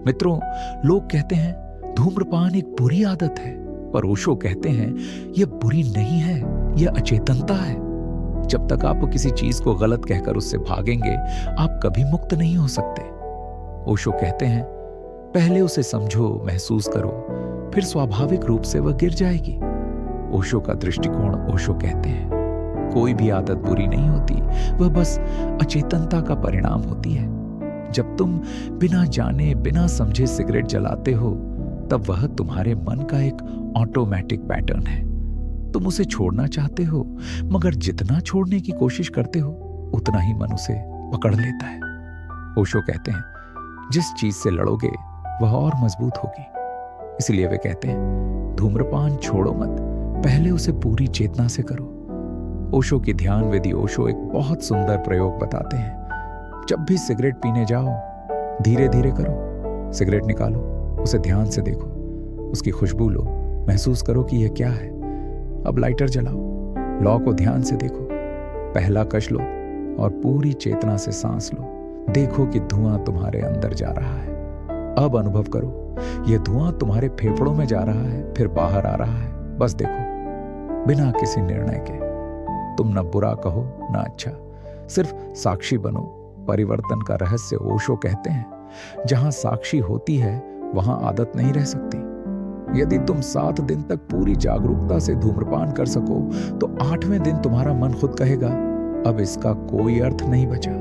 मित्रों, लोग कहते हैं धूम्रपान एक बुरी आदत है, पर ओशो कहते हैं यह बुरी नहीं है, यह अचेतनता है। जब तक आप किसी चीज को गलत कहकर उससे भागेंगे, आप कभी मुक्त नहीं हो सकते। ओशो कहते हैं पहले उसे समझो, महसूस करो, फिर स्वाभाविक रूप से वह गिर जाएगी। ओशो का दृष्टिकोण, ओशो कहते हैं कोई भी आदत बुरी नहीं होती, वह बस अचेतनता का परिणाम होती है। जब तुम बिना जाने बिना समझे सिगरेट जलाते हो, तब वह तुम्हारे मन का एक ऑटोमेटिक पैटर्न है। तुम उसे छोड़ना चाहते हो, मगर जितना छोड़ने की कोशिश करते हो उतना ही मन उसे पकड़ लेता है। ओशो कहते हैं जिस चीज से लड़ोगे वह और मजबूत होगी। इसलिए वे कहते हैं धूम्रपान छोड़ो मत, पहले उसे पूरी चेतना से करो। ओशो की ध्यान विधि ओशो एक बहुत सुंदर प्रयोग बताते हैं। जब भी सिगरेट पीने जाओ, धीरे धीरे करो, सिगरेट निकालो, उसे ध्यान से देखो, उसकी खुशबू लो, महसूस करो कि यह क्या है। अब लाइटर जलाओ, लौ को ध्यान से देखो, पहला कश लो और पूरी चेतना से सांस लो। देखो कि धुआं तुम्हारे अंदर जा रहा है। अब अनुभव करो यह धुआं तुम्हारे फेफड़ों में जा रहा है, फिर बाहर आ रहा है। बस देखो, बिना किसी निर्णय के। तुम न बुरा कहो न अच्छा, सिर्फ साक्षी बनो। परिवर्तन का रहस्य ओशो कहते हैं जहां साक्षी होती है वहां आदत नहीं रह सकती। यदि तुम 7 दिन तक पूरी जागरूकता से धूम्रपान कर सको, तो 8वें दिन तुम्हारा मन खुद कहेगा अब इसका कोई अर्थ नहीं बचा।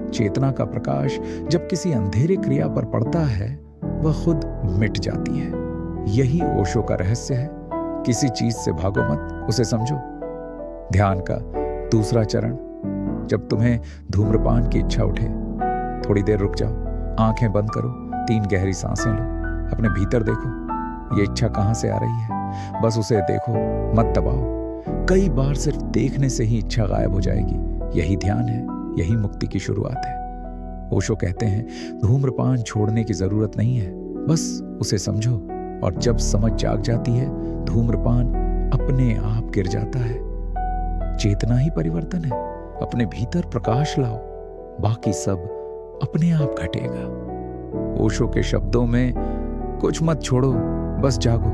चेतना का प्रकाश जब किसी अंधेरे क्रिया पर पड़ता है, वह खुद मिट जाती है। यही ओशो का रहस्य है। किसी चीज से भागो मत, उसे समझो। ध्यान का दूसरा चरण, जब तुम्हें धूम्रपान की इच्छा उठे, थोड़ी देर रुक जाओ, आंखें बंद करो, 3 गहरी सांसें लो, अपने भीतर देखो ये इच्छा कहां से आ रही है। बस उसे देखो, मत दबाओ। कई बार सिर्फ देखने से ही इच्छा गायब हो जाएगी। यही ध्यान है, यही मुक्ति की शुरुआत है। ओशो कहते हैं धूम्रपान छोड़ने की जरूरत नहीं है, बस उसे समझो, और जब समझ जाग जाती है, धूम्रपान अपने आप गिर जाता है। चेतना ही परिवर्तन है। अपने भीतर प्रकाश लाओ, बाकी सब अपने आप घटेगा। ओशो के शब्दों में कुछ मत छोड़ो, बस जागो।